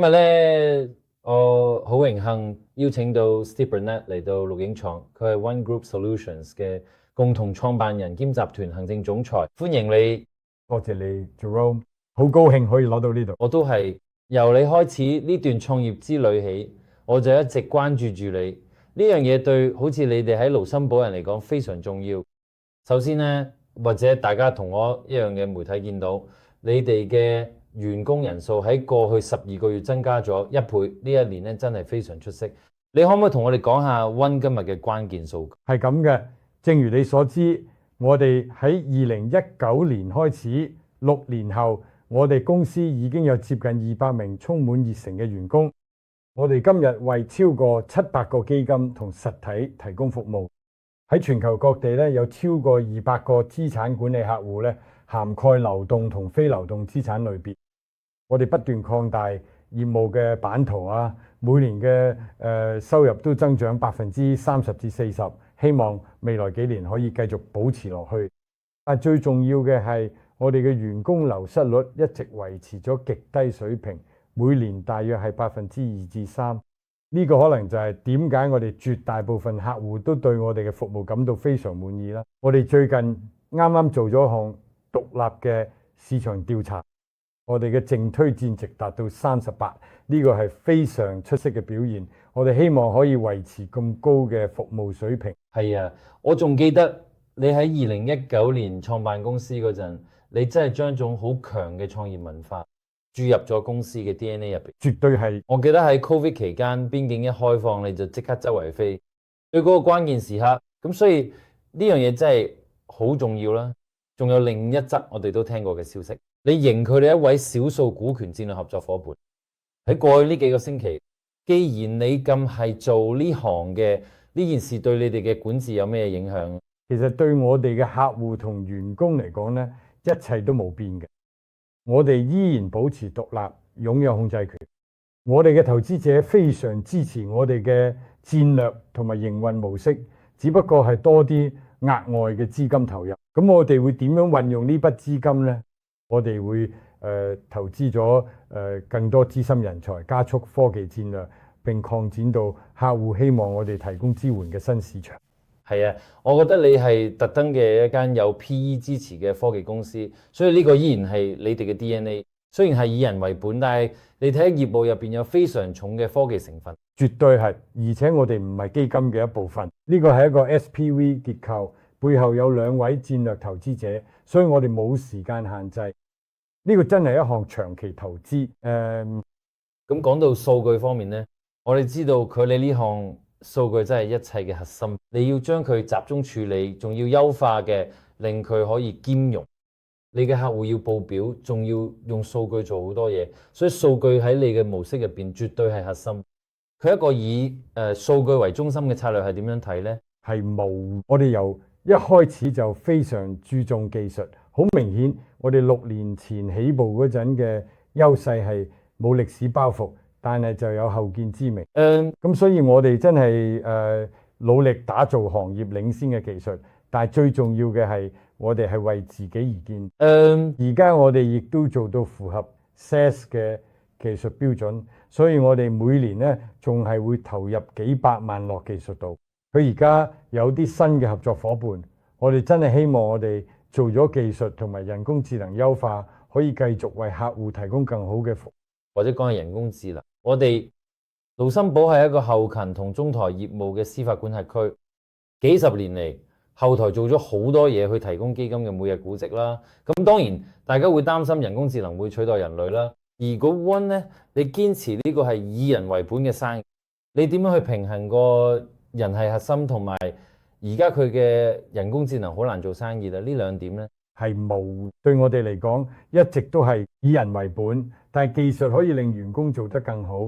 今日咧，我好榮幸邀請到 Steve Burnett 嚟到錄影廠，佢係 One Group Solutions 嘅共同創辦人兼集團行政總裁。歡迎你，多謝你 Jerome， 好高興可以攞到呢度。我都係由你開始呢段創業之旅起，我就一直關注住你。呢樣嘢對好似你哋喺盧森堡人嚟講非常重要。首先呢，或者大家同我一樣嘅媒體見到你哋嘅員工人數喺過去12個月增加咗1倍，呢一年咧真係非常出色。你可唔可以同我哋講下 One 今日嘅關鍵數據？係咁嘅，正如你所知，我哋喺2019年開始，6年後，我哋公司已經有接近200名充滿熱誠嘅員工。我哋今日為超過700個基金同實體提供服務，喺全球各地咧有超過200個資產管理客戶咧，涵蓋流動同非流動資產類別。我哋不斷擴大業務嘅版圖啊，每年嘅收入都增長30%至40%，希望未來幾年可以繼續保持落去。但最重要嘅係，我哋嘅員工流失率一直維持咗極低水平，每年大約係2%至3%。呢個可能就係點解我哋絕大部分客戶都對我哋嘅服務感到非常滿意啦。我哋最近啱啱做咗項獨立嘅市場調查，我哋嘅淨推薦值達到38，呢個係非常出色嘅表現。我哋希望可以維持咁高嘅服務水平。係啊，我仲記得你喺2019年創辦公司嗰陣，你真係將一種好強嘅創業文化注入咗公司嘅 DNA 入邊。絕對係。我記得喺 Covid 期間，邊境一開放，你就即刻周圍飛，對嗰個關鍵時刻。咁所以呢樣嘢真係好重要啦。仲有另一則我哋都聽過嘅消息，你認佢哋一位少數股權戰略合作夥伴。喺過去呢幾個星期，既然你咁係做呢行嘅，呢件事對你哋嘅管治有咩影響？其實對我哋嘅客戶同員工嚟講呢，一切都冇變嘅。我哋依然保持獨立，擁有控制權。我哋嘅投資者非常支持我哋嘅戰略同埋營運模式，只不過係多啲額外嘅資金投入。咁我哋會點樣運用呢筆資金呢？我哋會投資咗更多資深人才，加速科技戰略，並擴展到客戶希望我哋提供支援嘅新市場。係啊，我覺得你係特登嘅一間有 PE 支持嘅科技公司，所以呢個依然係你哋嘅 DNA。雖然係以人為本，但係你睇業務入邊有非常重嘅科技成分。絕對係，而且我哋唔係基金嘅一部分。呢個係一個 SPV 結構，背後有2位戰略投資者，所以我哋冇時間限制。呢個真係一項長期投資。咁講到數據方面呢，我哋知道佢哋呢項數據真係一切嘅核心。你要將佢集中處理，仲要優化嘅，令佢可以兼容。你嘅客戶要報表，仲要用數據做好多嘢，所以數據喺你嘅模式入邊絕對係核心。佢一個以數據為中心嘅策略係點樣睇呢？係冇，我哋由一開始就非常注重技術。好明顯，我哋6年前起步嗰陣嘅優勢係冇歷史包袱，但係就有後見之明。咁所以我哋真係努力打造行業領先嘅技術，但係最重要嘅係我哋係為自己而建。而家我哋亦都做到符合 SaaS 嘅技術標準，所以我哋每年呢仲係會投入幾百萬落技術度。佢而家有啲新嘅合作夥伴，我哋真係希望我哋做咗技術同埋人工智能優化，可以繼續為客戶提供更好嘅服務。或者講係人工智能，我哋盧森堡係一個後勤同中台業務嘅司法管轄區，幾十年嚟後台做咗好多嘢去提供基金嘅每日估值啦。咁當然大家會擔心人工智能會取代人類啦。而如果 One 呢，你堅持呢個係以人為本嘅生意，你點樣去平衡個人係核心同埋而家佢嘅人工智能好難做生意啦？呢2點呢，係冇，對我哋嚟講一直都係以人為本，但係技術可以令員工做得更好，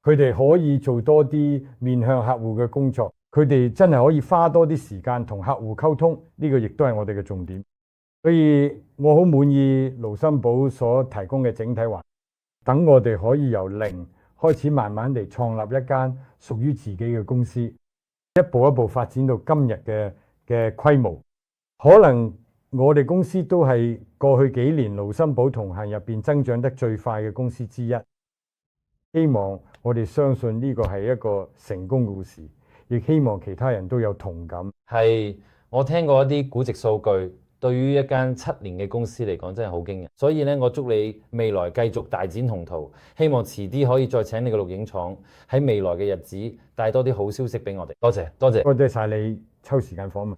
佢哋可以做多啲面向客戶嘅工作，佢哋真係可以花多啲時間同客戶溝通，呢個亦都係我哋嘅重點。所以我好滿意盧森堡所提供嘅整體環境，等我哋可以由零開始慢慢地創立一間屬於自己嘅公司，一步一步發展到今日嘅規模。可能我哋公司都係過去幾年盧森堡同行入邊增長得最快嘅公司之一。希望我哋相信呢個係一個成功故事，亦希望其他人都有同感。係，我聽過一啲估值數據，對於一間7年嘅公司嚟講真係好驚人。所以咧，我祝你未來繼續大展宏圖，希望遲啲可以再請你個錄影廠喺未來嘅日子帶多啲好消息俾我哋。多謝，多謝。多謝晒你抽時間訪問。